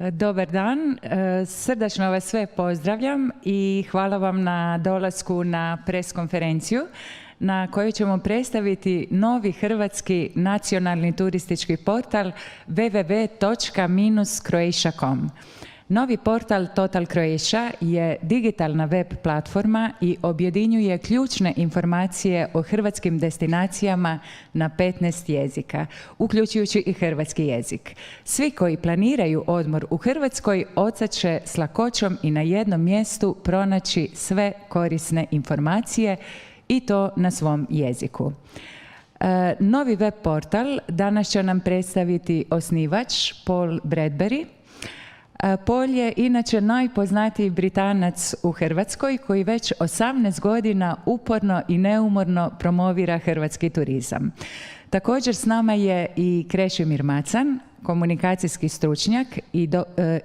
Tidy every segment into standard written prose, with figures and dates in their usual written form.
Dobar dan, srdačno vas sve pozdravljam i hvala vam na dolasku na pres konferenciju na kojoj ćemo predstaviti novi hrvatski nacionalni turistički portal www.croatia.com. Novi portal Total Croatia je digitalna web platforma i objedinjuje ključne informacije o hrvatskim destinacijama na 15 jezika, uključujući i hrvatski jezik. Svi koji planiraju odmor u Hrvatskoj odsad će s lakoćom i na jednom mjestu pronaći sve korisne informacije i to na svom jeziku. Novi web portal danas će nam predstaviti osnivač Paul Bradbury. Paul je inače najpoznatiji Britanac u Hrvatskoj koji već 18 godina uporno i neumorno promovira hrvatski turizam. Također s nama je i Krešimir Macan, komunikacijski stručnjak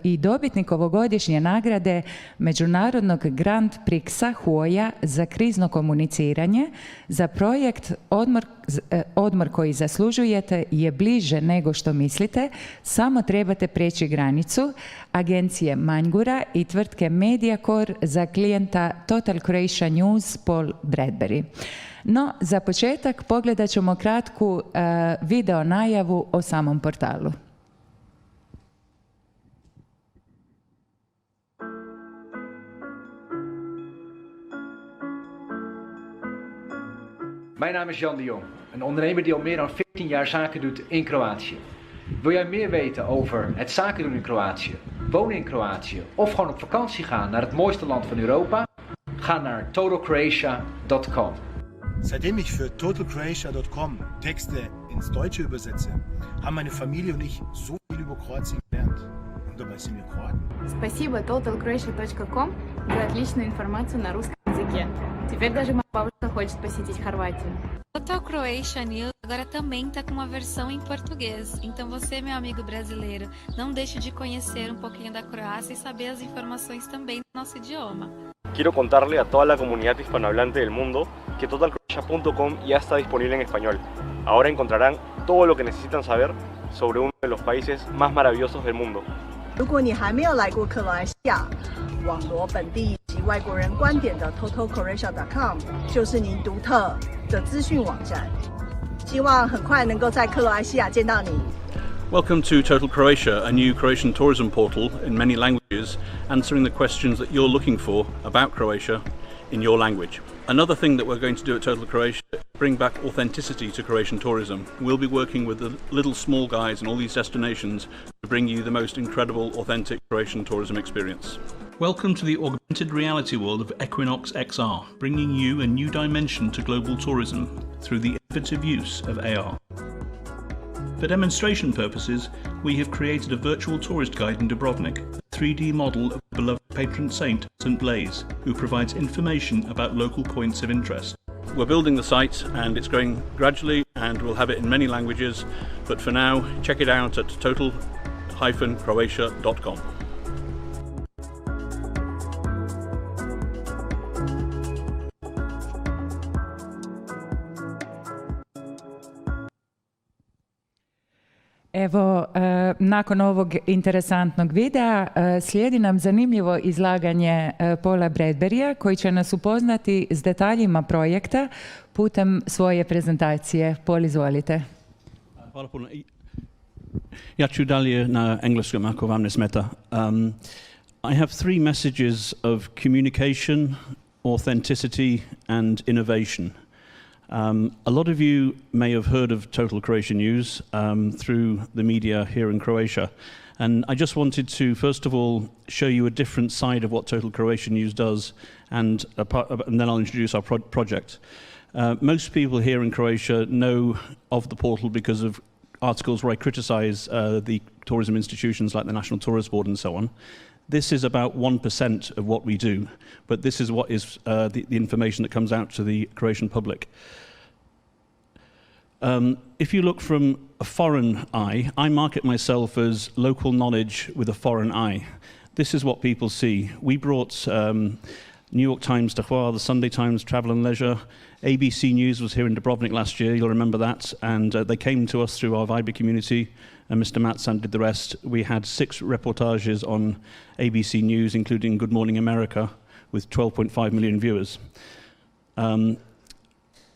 i dobitnik ovogodišnje nagrade Međunarodnog Grand Prixa HUOJ-a za krizno komuniciranje za projekt Odmor koji zaslužujete je bliže nego što mislite, samo trebate preći granicu, agencije Manjgura i tvrtke Mediacore za klijenta Total Croatia News Paul Bradbury. No, za početak pogledat ćemo kratku video najavu o samom portalu. Mijn naam is Jan de Jong, een ondernemer die al meer dan 14 jaar zaken doet in Kroatië. Wil jij meer weten over het zaken doen in Kroatië, wonen in Kroatië of gewoon op vakantie gaan naar het mooiste land van Europa? Ga naar totalcroatia.com. Seitdem ich für totalcroatia.com Texte ins Deutsche übersetze, haben meine Familie und ich so viel über Kroatien gelernt. Und dabei sind wir Kroaten. Спасибо totalcroatia.com за отличную информацию на русском языке. Теперь даже моя бабушка хочет посетить Хорватию. Total Croatia News agora também está com uma versão em português. Então você, meu amigo brasileiro, não deixe de conhecer um pouquinho da Croácia e saber as informações também no nosso idioma. Quiero contarle a toda la comunidad hispanohablante del mundo que totalcroatia.com ya está disponible en español. Ahora encontrarán todo lo que necesitan saber sobre uno de los países más maravillosos del mundo. 如果你还没有来过克罗埃西亚，网罗本地以及外国人观点的 totalcroatia.com 就是您独特的资讯网站。希望很快能够在克罗埃西亚见到你。 Welcome to Total Croatia, a new Croatian tourism portal in many languages, answering the questions that you're looking for about Croatia in your language. Another thing that we're going to do at Total Croatia is bring back authenticity to Croatian tourism. We'll be working with the little small guys in all these destinations to bring you the most incredible, authentic Croatian tourism experience. Welcome to the augmented reality world of Equinox XR, bringing you a new dimension to global tourism through the innovative use of AR. For demonstration purposes, we have created a virtual tourist guide in Dubrovnik, a 3D model of the beloved patron saint, St. Blaise, who provides information about local points of interest. We're building the site and it's growing gradually and we'll have it in many languages, but for now, check it out at total-croatia.com. Evo, nakon ovog interesantnog videa slijedi nam zanimljivo izlaganje Paula Bradburya koji će nas upoznati s detaljima projekta putem svoje prezentacije. Paul, izvolite. Hvala puno. Ja ću dalje na engleskom ako vam ne smeta. I have three messages of communication, authenticity and innovation. A lot of you may have heard of Total Croatia News through the media here in Croatia. And I just wanted to, first of all, show you a different side of what Total Croatia News does, and then I'll introduce our project. Most people here in Croatia know of the portal because of articles where I criticize the tourism institutions like the National Tourist Board and so on. This is about 1% of what we do, but this is what is the information that comes out to the Croatian public. If you look from a foreign eye, I market myself as local knowledge with a foreign eye. This is what people see. We brought New York Times to Hvar, the Sunday Times, Travel and Leisure. ABC News was here in Dubrovnik last year, you'll remember that, and they came to us through our Viber community. and Mr. Matzan did the rest. We had 6 reportages on ABC News, including Good Morning America, with 12.5 million viewers.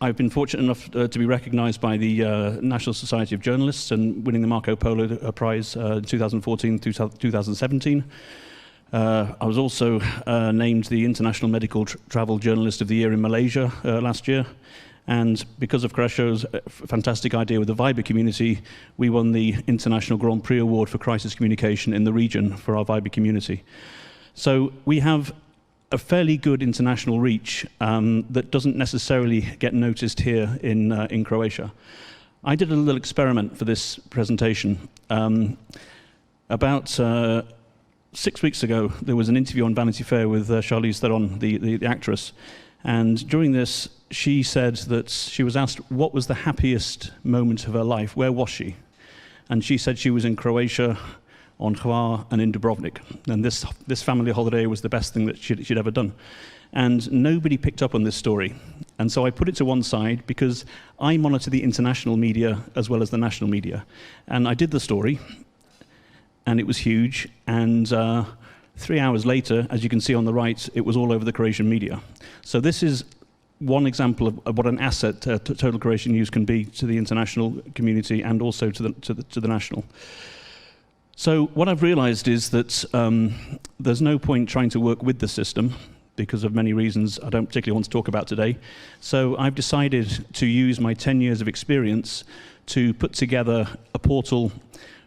I've been fortunate enough to be recognized by the National Society of Journalists and winning the Marco Polo Prize in 2014-2017. I was also named the International Medical Travel Journalist of the Year in Malaysia last year. And because of Crescio's fantastic idea with the Viber community, we won the International Grand Prix Award for Crisis Communication in the region for our Viber community. So we have a fairly good international reach that doesn't necessarily get noticed here in Croatia. I did a little experiment for this presentation. About 6 weeks ago, there was an interview on Vanity Fair with Charlize Theron, the actress. And during this, she said that she was asked what was the happiest moment of her life. Where was she? And she said she was in Croatia, on Hvar, and in Dubrovnik. And this family holiday was the best thing that she'd ever done. And nobody picked up on this story. And so I put it to one side because I monitor the international media as well as the national media. And I did the story, and it was huge. And 3 hours later, as you can see on the right, it was all over the Croatian media. So this is one example of what an asset Total Croatian News can be to the international community and also to the national. So what I've realized is that there's no point trying to work with the system because of many reasons I don't particularly want to talk about today. So I've decided to use my 10 years of experience to put together a portal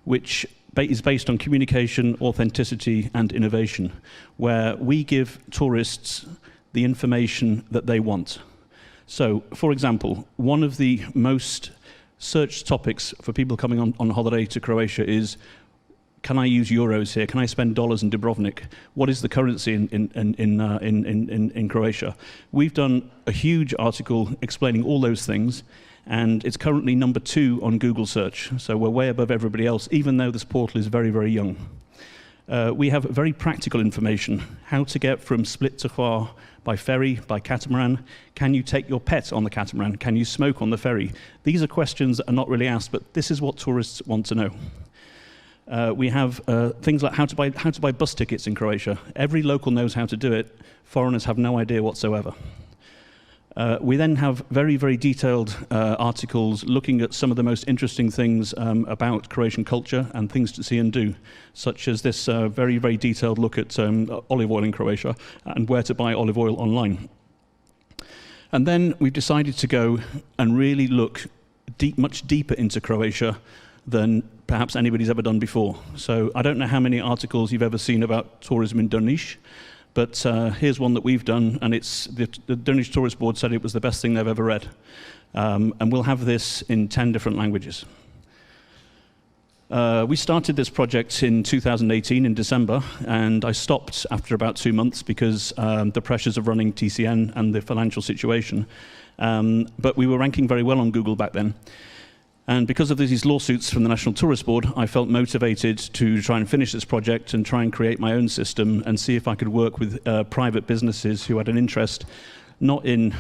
which is based on communication, authenticity, and innovation, where we give tourists the information that they want. So, for example, one of the most searched topics for people coming on holiday to Croatia is, can I use euros here? Can I spend dollars in Dubrovnik? What is the currency in Croatia? We've done a huge article explaining all those things, and it's currently number 2 on Google search. So we're way above everybody else, even though this portal is very, very young. We have very practical information, how to get from Split to Hvar by ferry, by catamaran. Can you take your pet on the catamaran? Can you smoke on the ferry? These are questions that are not really asked, but this is what tourists want to know. We have things like how to buy bus tickets in Croatia. Every local knows how to do it. Foreigners have no idea whatsoever. We then have very, very detailed articles looking at some of the most interesting things about Croatian culture and things to see and do, such as this very, very detailed look at olive oil in Croatia and where to buy olive oil online. And then we've decided to go and really look much deeper into Croatia than perhaps anybody's ever done before. So I don't know how many articles you've ever seen about tourism in Drniš, but here's one that we've done, and it's the Drniš Tourist Board said it was the best thing they've ever read. And we'll have this in 10 different languages. We started this project in 2018 in December, and I stopped after about 2 months because the pressures of running TCN and the financial situation. But we were ranking very well on Google back then. And because of these lawsuits from the National Tourist Board, I felt motivated to try and finish this project and try and create my own system and see if I could work with private businesses who had an interest not in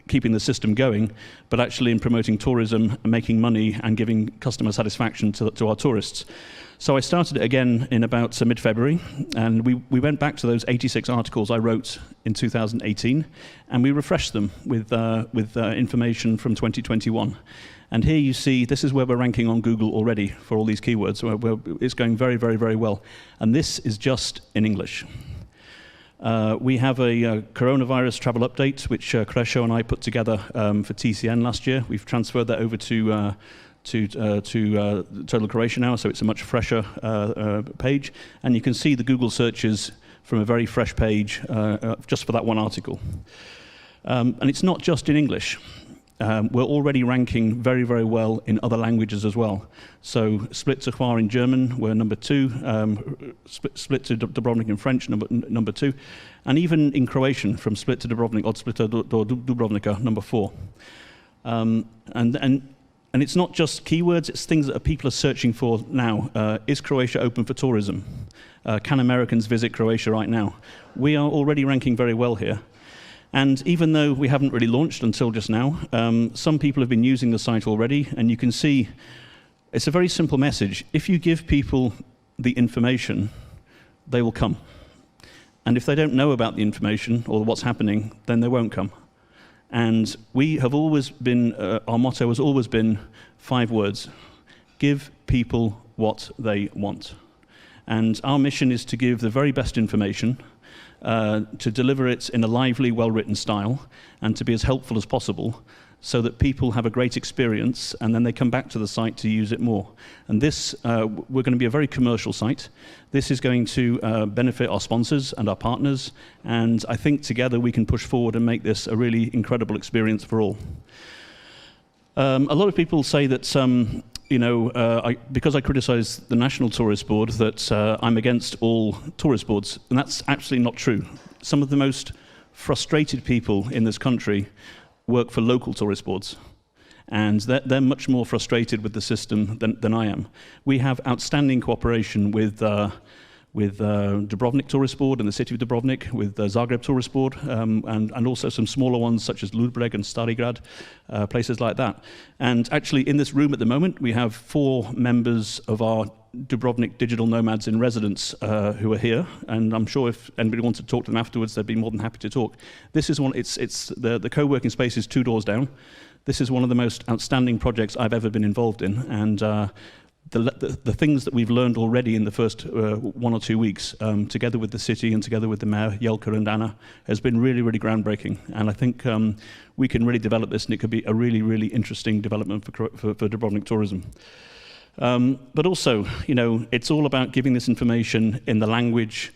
keeping the system going, but actually in promoting tourism, making money, and giving customer satisfaction to our tourists. So I started it again in about mid-February, and we went back to those 86 articles I wrote in 2018, and we refreshed them with information from 2021. And here you see, this is where we're ranking on Google already for all these keywords. It's going very, very, very well. And this is just in English. We have a coronavirus travel update, which Crescio and I put together for TCN last year. We've transferred that over to Total Croatia now, so it's a much fresher page. And you can see the Google searches from a very fresh page just for that one article. And it's not just in English. We're already ranking very, very well in other languages as well. So Split to Hvar in German, we're number 2. Split to Dubrovnik in French, number 2. And even in Croatian, from Split to Dubrovnik, od Splita do Dubrovnika, number 4. And it's not just keywords, it's things that people are searching for now. Is Croatia open for tourism? Can Americans visit Croatia right now? We are already ranking very well here. And even though we haven't really launched until just now, some people have been using the site already, and you can see It's a very simple message. If you give people the information, they will come. And if they don't know about the information or what's happening, then they won't come. And we have always been, our motto has always been 5 words: give people what they want. And our mission is to give the very best information, to deliver it in a lively, well-written style, and to be as helpful as possible, so that people have a great experience and then they come back to the site to use it more. And this, we're going to be a very commercial site. This is going to benefit our sponsors and our partners, and I think together we can push forward and make this a really incredible experience for all. A lot of people say that, you know, because I criticize the National Tourist Board, that I'm against all tourist boards, and that's actually not true. Some of the most frustrated people in this country work for local tourist boards, and they're much more frustrated with the system than I am. We have outstanding cooperation with Dubrovnik Tourist Board and the City of Dubrovnik, with Zagreb Tourist Board, and also some smaller ones such as Ludbreg and Stari Grad, places like that. And actually in this room at the moment we have 4 members of our Dubrovnik digital nomads in residence who are here, and I'm sure if anybody wants to talk to them afterwards, they'd be more than happy to talk. This is one, it's the co-working space is 2 doors down. This is one of the most outstanding projects I've ever been involved in, and the things that we've learned already in the first 1 or 2 weeks, together with the city and together with the mayor, Jelka and Anna, has been really, really groundbreaking. And I think we can really develop this, and it could be a really, really interesting development for Dubrovnik tourism. But also, you know, it's all about giving this information in the language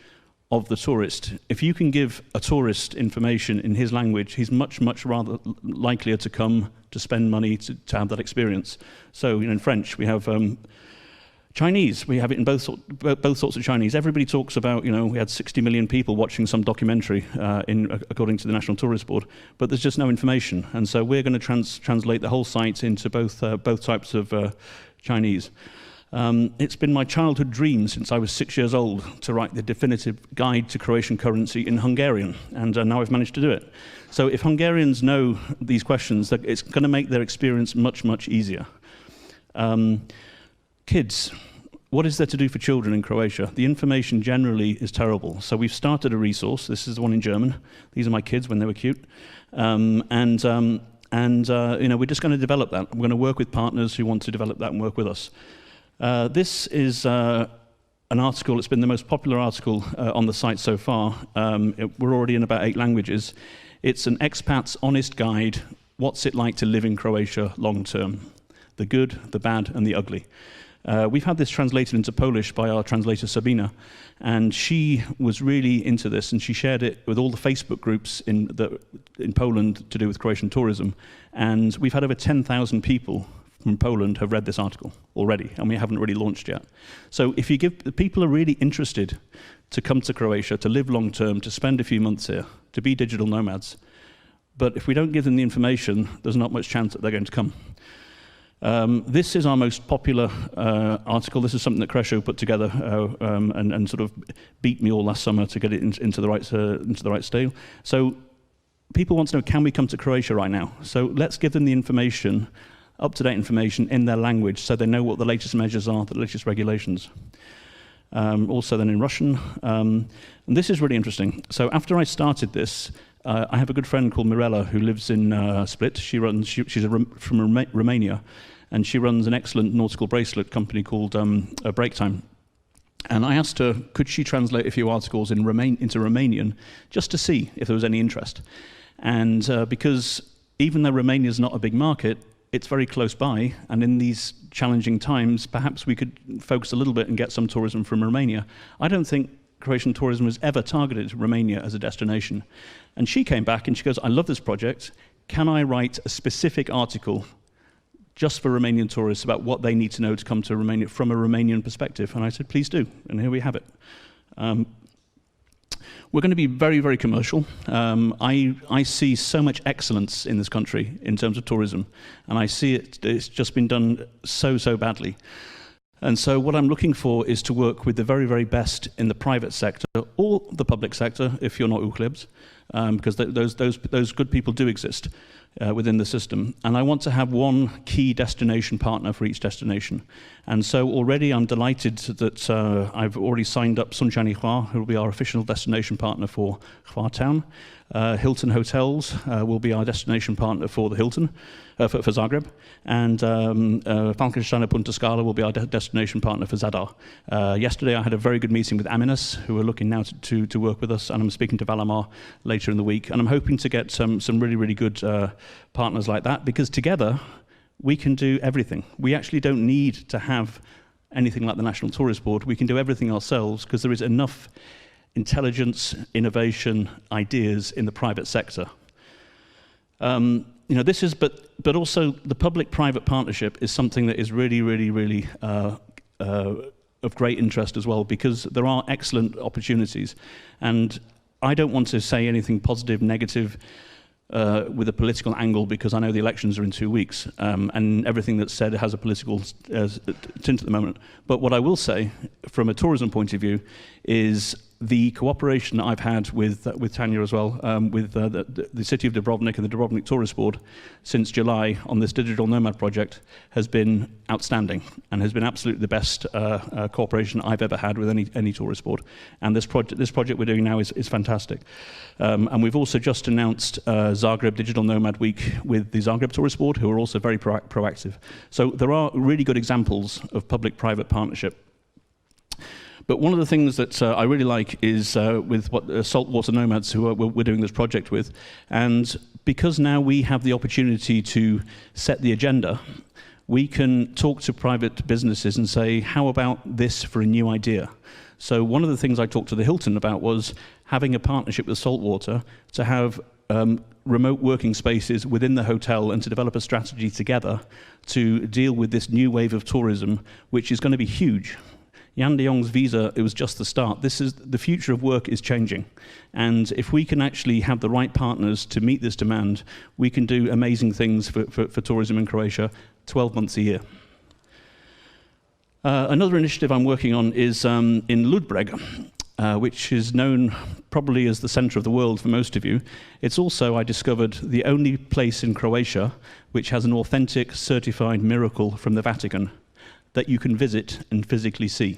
of the tourist. If you can give a tourist information in his language, he's much, much rather likelier to come, to spend money, to have that experience. So, you know, in French, we have Chinese. We have it in both sorts of Chinese. Everybody talks about, you know, we had 60 million people watching some documentary, according to the National Tourist Board, but there's just no information. And so we're going to translate the whole site into both types of Chinese. It's been my childhood dream since I was 6 years old to write the definitive guide to Croatian currency in Hungarian, and now I've managed to do it. So if Hungarians know these questions, it's going to make their experience much, much easier. Kids. What is there to do for children in Croatia? The information generally is terrible. So we've started a resource. This is the one in German. These are my kids when they were cute. You know, we're just going to develop that. We're going to work with partners who want to develop that and work with us. This is an article. It's been the most popular article on the site so far. We're already in about 8 languages. It's an expat's honest guide. What's it like to live in Croatia long term? The good, the bad, and the ugly. We've had this translated into Polish by our translator Sabina, and she was really into this, and she shared it with all the Facebook groups in Poland to do with Croatian tourism. And we've had over 10,000 people from Poland have read this article already, and we haven't really launched yet. So if you give, the people are really interested to come to Croatia, to live long term, to spend a few months here, to be digital nomads. But if we don't give them the information, there's not much chance that they're going to come. This is our most popular article. This is something that Crescio put together and sort of beat me all last summer to get it into the right style. So people want to know, can we come to Croatia right now? So let's give them the information, up-to-date information in their language, so they know what the latest measures are, the latest regulations. Also then in Russian. And this is really interesting. So after I started this, I have a good friend called Mirella who lives in Split. She's from Romania, and she runs an excellent nautical bracelet company called Breaktime. And I asked her, could she translate a few articles into Romanian, just to see if there was any interest. And because even though Romania is not a big market, it's very close by, and in these challenging times, perhaps we could focus a little bit and get some tourism from Romania. I don't think Croatian tourism has ever targeted Romania as a destination. And she came back and she goes, I love this project. Can I write a specific article just for Romanian tourists about what they need to know to come to Romania from a Romanian perspective? And I said, please do. And here we have it. We're going to be very, very commercial. I see so much excellence in this country in terms of tourism. And I see it's just been done so badly. And so what I'm looking for is to work with the very, very best in the private sector or the public sector, if you're not Uhlebs, because those good people do exist. within the system, and I want to have one key destination partner for each destination. And so already I'm delighted that I've already signed up Sunshine Hua, who will be our official destination partner for Hua Town. Hilton Hotels will be our destination partner for the Hilton, for Zagreb, and Falkensteiner Punta Scala will be our destination partner for Zadar. Yesterday I had a very good meeting with Aminus, who are looking now to work with us, and I'm speaking to Valamar later in the week, and I'm hoping to get some really, really good partners like that, because together we can do everything. We actually don't need to have anything like the National Tourist Board. We can do everything ourselves, because there is enough intelligence, innovation, ideas in the private sector. You know, this is, but also the public-private partnership is something that is really, really, really of great interest as well, because there are excellent opportunities, and I don't want to say anything positive, negative, with a political angle, because I know the elections are in 2 weeks, and everything that's said has a political tint at the moment. But what I will say, from a tourism point of view, is the cooperation that I've had with Tanya as well, with the city of Dubrovnik and the Dubrovnik Tourist Board since July on this digital nomad project has been outstanding, and has been absolutely the best cooperation I've ever had with any tourist board. And this project we're doing now is fantastic. And we've also just announced Zagreb Digital Nomad Week with the Zagreb Tourist Board, who are also very proactive. So there are really good examples of public-private partnership. But one of the things that I really like is with what Saltwater Nomads, who we're doing this project with, and because now we have the opportunity to set the agenda, we can talk to private businesses and say, how about this for a new idea? So one of the things I talked to the Hilton about was having a partnership with Saltwater to have remote working spaces within the hotel, and to develop a strategy together to deal with this new wave of tourism, which is going to be huge. Jan de Jong's visa, it was just the start. The future of work is changing. And if we can actually have the right partners to meet this demand, we can do amazing things for tourism in Croatia 12 months a year. Another initiative I'm working on is in Ludbreg, which is known probably as the center of the world for most of you. It's also, I discovered, the only place in Croatia which has an authentic certified miracle from the Vatican that you can visit and physically see.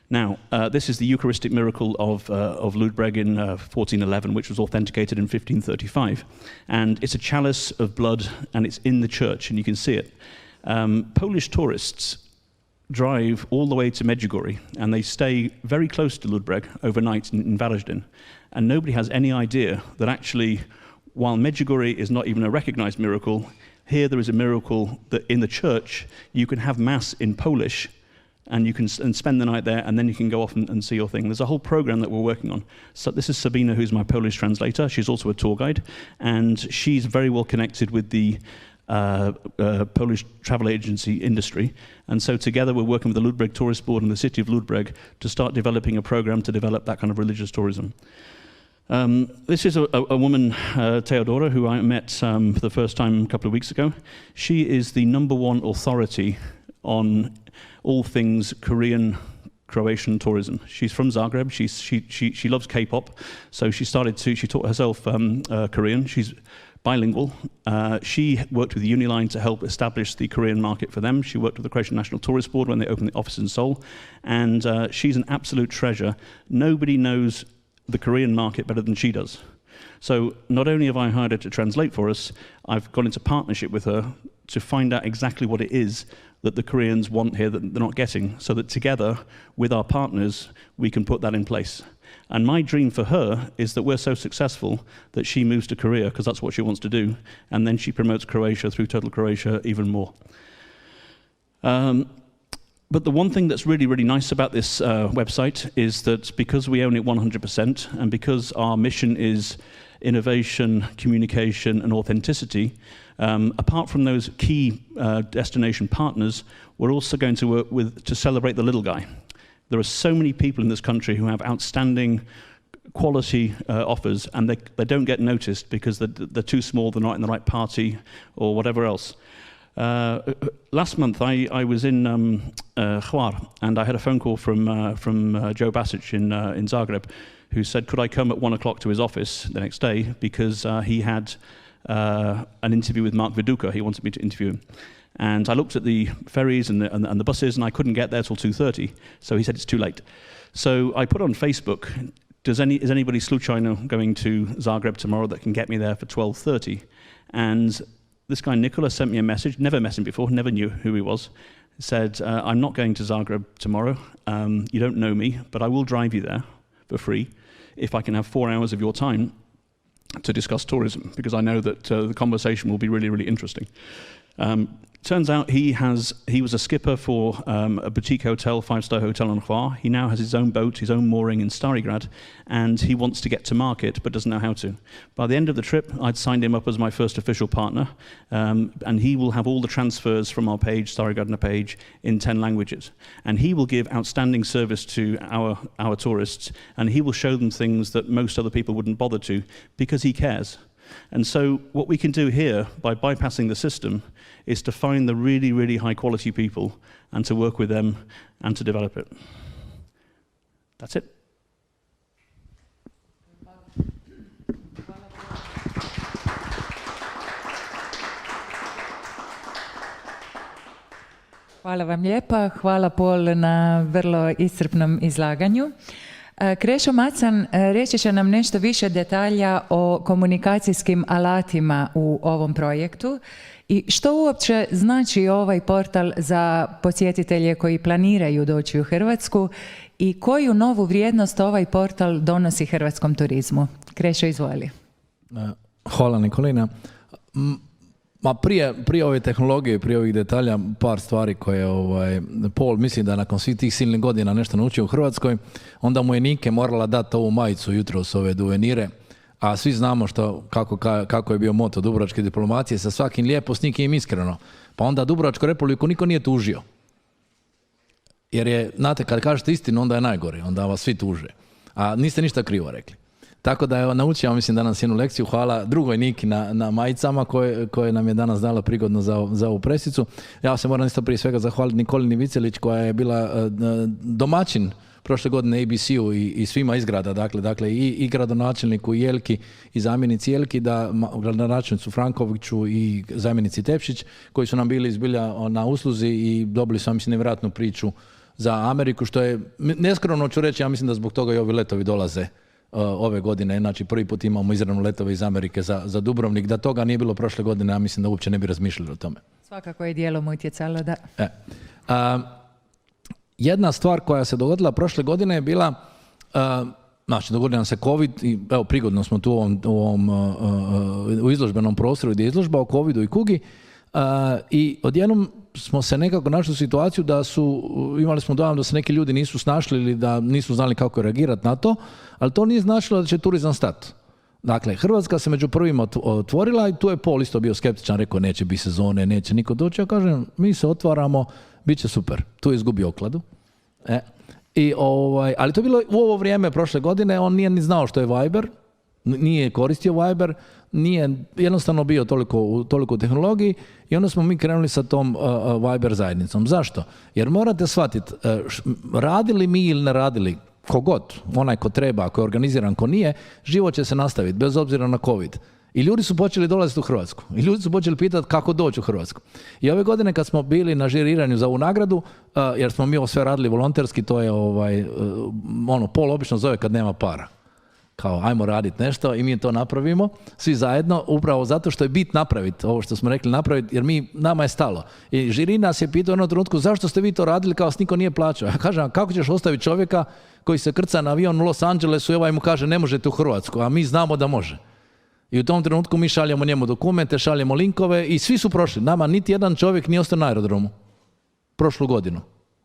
Now, this is the Eucharistic miracle of Ludbreg in 1411, which was authenticated in 1535. And it's a chalice of blood, and it's in the church, and you can see it. Polish tourists drive all the way to Medjugorje, and they stay very close to Ludbreg overnight in Varaždin. And nobody has any idea that actually, while Medjugorje is not even a recognized miracle, here there is a miracle that in the church you can have Mass in Polish, and you can spend the night there, and then you can go off and see your thing. There's a whole program that we're working on. So this is Sabina, who's my Polish translator. She's also a tour guide, and she's very well connected with the Polish travel agency industry. And so together we're working with the Ludbreg Tourist Board and the city of Ludbreg to start developing a program to develop that kind of religious tourism. This is a woman, Theodora, who I met for the first time a couple of weeks ago. She is the #1 authority on all things Croatian tourism. She's from Zagreb. She loves K-pop, so she taught herself Korean. She's bilingual. She worked with Uniline to help establish the Korean market for them. She worked with the Croatian National Tourist Board when they opened the office in Seoul, and she's an absolute treasure. Nobody knows the Korean market better than she does. So not only have I hired her to translate for us, I've gone into partnership with her to find out exactly what it is that the Koreans want here that they're not getting, so that together with our partners we can put that in place. And my dream for her is that we're so successful that she moves to Korea, because that's what she wants to do, and then she promotes Croatia through Total Croatia even more. But the one thing that's really, really nice about this website is that because we own it 100%, and because our mission is innovation, communication, and authenticity, apart from those key destination partners, we're also going to work to celebrate the little guy. There are so many people in this country who have outstanding quality offers, and they don't get noticed because they're too small, they're not in the right party, or whatever else. Last month, I was in Hvar, and I had a phone call from Joe Basic in Zagreb, who said, could I come at 1 o'clock to his office the next day, because he had an interview with Mark Viduka. He wanted me to interview him. And I looked at the ferries and the buses, and I couldn't get there till 2:30. So he said, it's too late. So I put on Facebook, is anybody slučajno going to Zagreb tomorrow that can get me there for 12:30? And this guy, Nicola, sent me a message, never met him before, never knew who he was. Said, I'm not going to Zagreb tomorrow. You don't know me, but I will drive you there for free if I can have 4 hours of your time to discuss tourism, because I know that the conversation will be really, really interesting. Turns out he was a skipper for a boutique hotel, 5-star hotel on Hvar. He now has his own boat, his own mooring in Starigrad, and he wants to get to market but doesn't know how to. By the end of the trip, I'd signed him up as my first official partner, and he will have all the transfers from our page, Starigradna page, in 10 languages. And he will give outstanding service to our tourists, and he will show them things that most other people wouldn't bother to, because he cares. And so what we can do here, by bypassing the system, is to find the really, really high-quality people and to work with them and to develop it. That's it. Hvala vam lijepa. Hvala Paul na vrlo iscrpnom izlaganju. Krešo Macan reći će nam nešto više detalja o komunikacijskim alatima u ovom projektu i što uopće znači ovaj portal za posjetitelje koji planiraju doći u Hrvatsku i koju novu vrijednost ovaj portal donosi hrvatskom turizmu. Krešo, izvoli. Hvala Nikolina. Ma prije ove tehnologije, prije ovih detalja, par stvari koje Paul misli da nakon svih tih silnih godina nešto naučio u Hrvatskoj, onda mu je Nike morala dati ovu majicu jutros, ove duvenire, a svi znamo kako je bio moto dubrovačke diplomacije, sa svakim lijepo, s nikim iskreno. Pa onda Dubrovačku republiku niko nije tužio. Jer je, znate, kad kažete istinu, onda je najgore, onda vas svi tuže. A niste ništa krivo rekli. Tako da je naučio, mislim, danas jednu lekciju. Hvala drugoj Niki na majicama koje nam je danas dala prigodno za ovu presicu. Ja se moram isto prije svega zahvaliti Nikolini Vicelić, koja je bila domaćin prošle godine ABC-u i svima iz grada, dakle i gradonačelniku i Jelki i zamjenici Jelki, gradonačelnicu Frankoviću i zamjenici Tepšić, koji su nam bili zbilja na usluzi i dobili su, mislim, nevjerojatnu priču za Ameriku, što je, neskromno ću reći, ja mislim da zbog toga i ovi letovi dolaze ove godine. Znači, prvi put imamo izravno letove iz Amerike za Dubrovnik. Da toga nije bilo prošle godine, ja mislim da uopće ne bi razmišljali o tome. Svakako je dijelom utjecalo, da. Jedna stvar koja se dogodila prošle godine je bila, znači, dogodio nam se COVID i evo, prigodno smo tu u izložbenom prostoru gdje je izložba o COVID-u i kugi, i odjednom smo se nekako našli u situaciju da imali smo dojam da se neki ljudi nisu snašli ili da nisu znali kako reagirati na to, ali to nije značilo da će turizam stati. Dakle, Hrvatska se među prvima otvorila i tu je Paul isto bio skeptičan, rekao neće biti sezone, neće niko doći. Ja kažem, mi se otvaramo, bit će super. Tu je izgubio okladu. Ali to je bilo u ovo vrijeme prošle godine, on nije ni znao što je Viber, nije koristio Viber, nije jednostavno bio toliko u tehnologiji i onda smo mi krenuli sa tom Viber zajednicom. Zašto? Jer morate shvatiti, radili mi ili ne radili, kogod, onaj ko treba, ko je organiziran, ko nije, život će se nastaviti, bez obzira na COVID. I ljudi su počeli dolaziti u Hrvatsku. I ljudi su počeli pitati kako doći u Hrvatsku. I ove godine kad smo bili na žiriranju za ovu nagradu, jer smo mi ovo sve radili volonterski, to je Paul obično zove kad nema para. Kao, ajmo raditi nešto i mi to napravimo, svi zajedno, upravo zato što je bit napraviti, ovo što smo rekli napraviti, jer nama je stalo. I žiri nas je pitao u jednom trenutku, zašto ste vi to radili kao s niko nije plaćao? Ja kažem, kako ćeš ostaviti čovjeka koji se krca na avion u Los Angelesu i ovaj mu kaže ne možete u Hrvatsku, a mi znamo da može. I u tom trenutku mi šaljemo njemu dokumente, šaljemo linkove i svi su prošli. Nama niti jedan čovjek nije ostao na aerodromu prošlu godinu.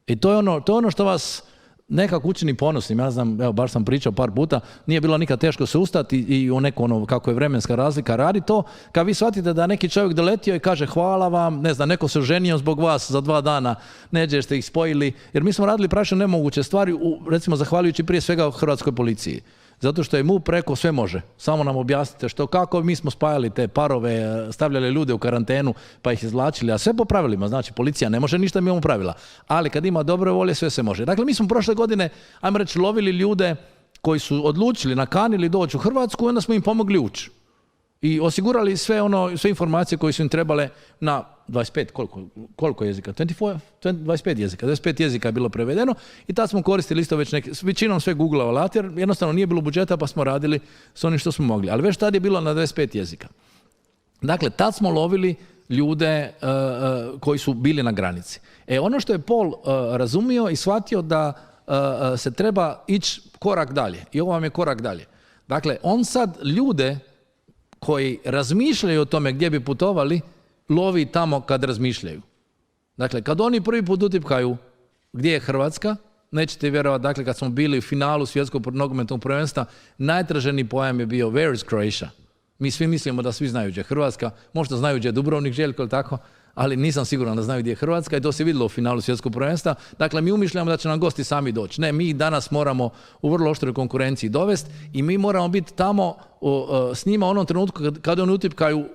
I to je ono što vas nekako učini ponosnim. Ja znam, evo, baš sam pričao par puta, nije bilo nikad teško se ustati i u neko kako je vremenska razlika radi to. Kad vi shvatite da neki čovjek doletio i kaže hvala vam, ne znam, neko se oženio zbog vas za 2 dana, neđe ste ih spojili, jer mi smo radili prašno nemoguće stvari, recimo zahvaljujući prije svega Hrvatskoj policiji. Zato što je MUP rekao sve može, samo nam objasnite što kako, mi smo spajali te parove, stavljali ljude u karantenu pa ih izvlačili, a sve po pravilima, znači policija ne može ništa mimo pravila, ali kad ima dobre volje sve se može. Dakle, mi smo prošle godine, ajmo reći, lovili ljude koji su odlučili, nakanili doći u Hrvatsku i onda smo im pomogli ući. I osigurali sve informacije koje su im trebale na 25, koliko jezika? 25 jezika. 25 jezika je bilo prevedeno i tad smo koristili isto već većinom sve Google alat, jer jednostavno nije bilo budžeta pa smo radili s onim što smo mogli. Ali već tad je bilo na 25 jezika. Dakle, tad smo lovili ljude koji su bili na granici. Ono što je Paul razumio i shvatio da se treba ići korak dalje. I ovo vam je korak dalje. Dakle, on sad ljude koji razmišljaju o tome gdje bi putovali, lovi tamo kad razmišljaju. Dakle, kad oni prvi put utipkaju gdje je Hrvatska, nećete vjerovati, dakle, kad smo bili u finalu svjetskog nogometnog prvenstva, najtraženiji pojam je bio Where is Croatia? Mi svi mislimo da svi znaju gdje je Hrvatska, možda znaju gdje je Dubrovnik, Željko ili tako, ali nisam siguran da znaju gdje je Hrvatska i to se vidjelo u finalu svjetskog prvenstva. Dakle, mi umišljamo da će nam gosti sami doći. Ne, mi ih danas moramo u vrlo oštroj konkurenciji dovesti i mi moramo biti tamo s njima u onom trenutku kad oni utipkaju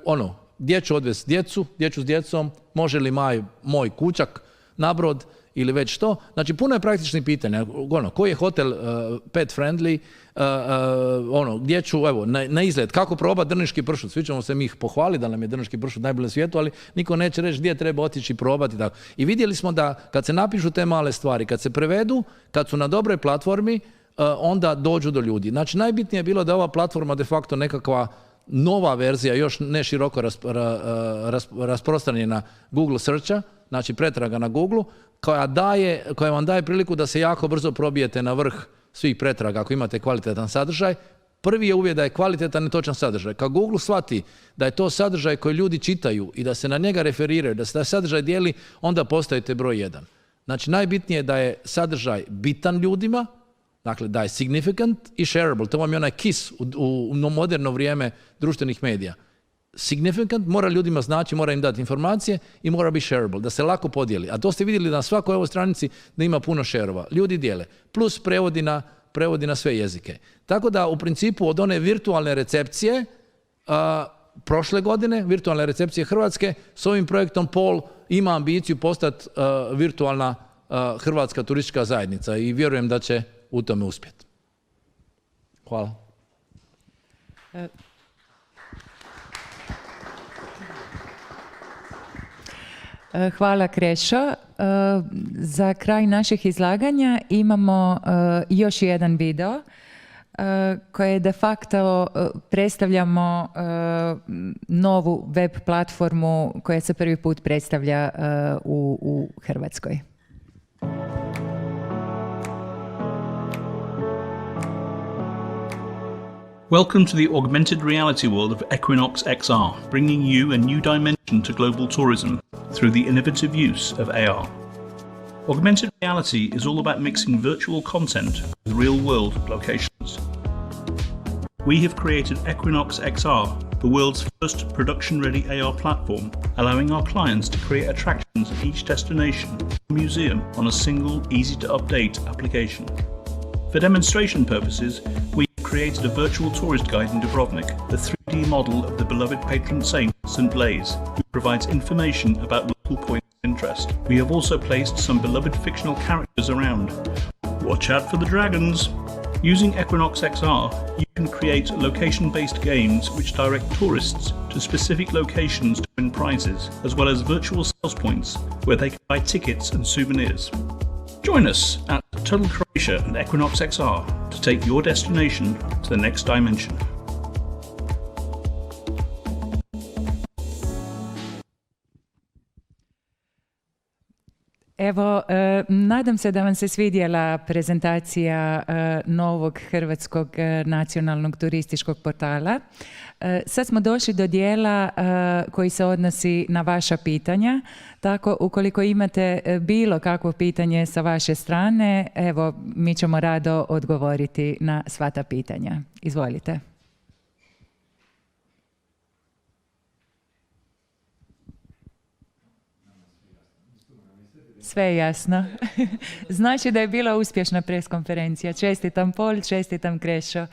gdje ću odvesti djecu, gdje ću s djecom, može li moj kućak na brod ili već što. Znači, puno je praktičnih pitanja. Koji je hotel pet friendly, gdje ću, evo, na izgled, kako probati drniški pršut. Svi ćemo se mi pohvaliti da nam je drniški pršut najbolji na svijetu, ali niko neće reći gdje treba otići i probati. Tako. I vidjeli smo da kad se napišu te male stvari, kad se prevedu, kad su na dobroj platformi, onda dođu do ljudi. Znači, najbitnije je bilo da je ova platforma de facto nekakva nova verzija, još ne široko rasprostranjena Google searcha, znači pretraga na Google, koja vam daje priliku da se jako brzo probijete na vrh svih pretraga ako imate kvalitetan sadržaj. Prvi je uvjet da je kvalitetan i točan sadržaj. Kad Google shvati da je to sadržaj koji ljudi čitaju i da se na njega referiraju, da se taj sadržaj dijeli, onda postajete broj 1. Znači, najbitnije je da je sadržaj bitan ljudima, dakle da je significant i shareable. To vam je onaj KISS u moderno vrijeme društvenih medija. Significant mora ljudima znači, mora im dati informacije i mora biti shareable, da se lako podijeli. A to ste vidjeli na svakoj ovoj stranici da ima puno share-ova. Ljudi dijele. Plus prevodi na sve jezike. Tako da u principu od one virtualne recepcije prošle godine, virtualne recepcije Hrvatske, s ovim projektom Paul ima ambiciju postati virtualna hrvatska turistička zajednica i vjerujem da će u tome uspjeti. Hvala. Hvala, Krešo. Za kraj naših izlaganja imamo još jedan video koje de facto predstavljamo novu web platformu koja se prvi put predstavlja u Hrvatskoj. Welcome to the augmented reality world of Equinox XR, bringing you a new dimension to global tourism through the innovative use of AR. Augmented reality is all about mixing virtual content with real-world locations. We have created Equinox XR, the world's first production-ready AR platform, allowing our clients to create attractions at each destination or museum on a single, easy-to-update application. For demonstration purposes, we created a virtual tourist guide in Dubrovnik, the 3D model of the beloved patron saint, St. Blaise, who provides information about local points of interest. We have also placed some beloved fictional characters around. Watch out for the dragons! Using Equinox XR, you can create location-based games which direct tourists to specific locations to win prizes, as well as virtual sales points where they can buy tickets and souvenirs. Join us at Total Croatia and Equinox XR to take your destination to the next dimension. Evo, nadam se da vam se svidjela prezentacija novog hrvatskog nacionalnog turističkog portala. Sad smo došli do dijela koji se odnosi na vaša pitanja, tako ukoliko imate bilo kakvo pitanje sa vaše strane, evo, mi ćemo rado odgovoriti na sva ta pitanja. Izvolite. Sve je jasno. Znači da je bila uspješna preskonferencija. Čestitam Paul, čestitam Krešo.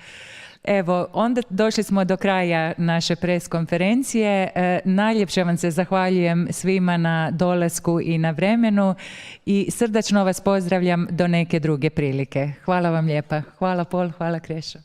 Evo, onda došli smo do kraja naše preskonferencije. Najljepše vam se zahvaljujem svima na dolasku i na vremenu i srdačno vas pozdravljam do neke druge prilike. Hvala vam lijepa. Hvala Paul, hvala Krešo.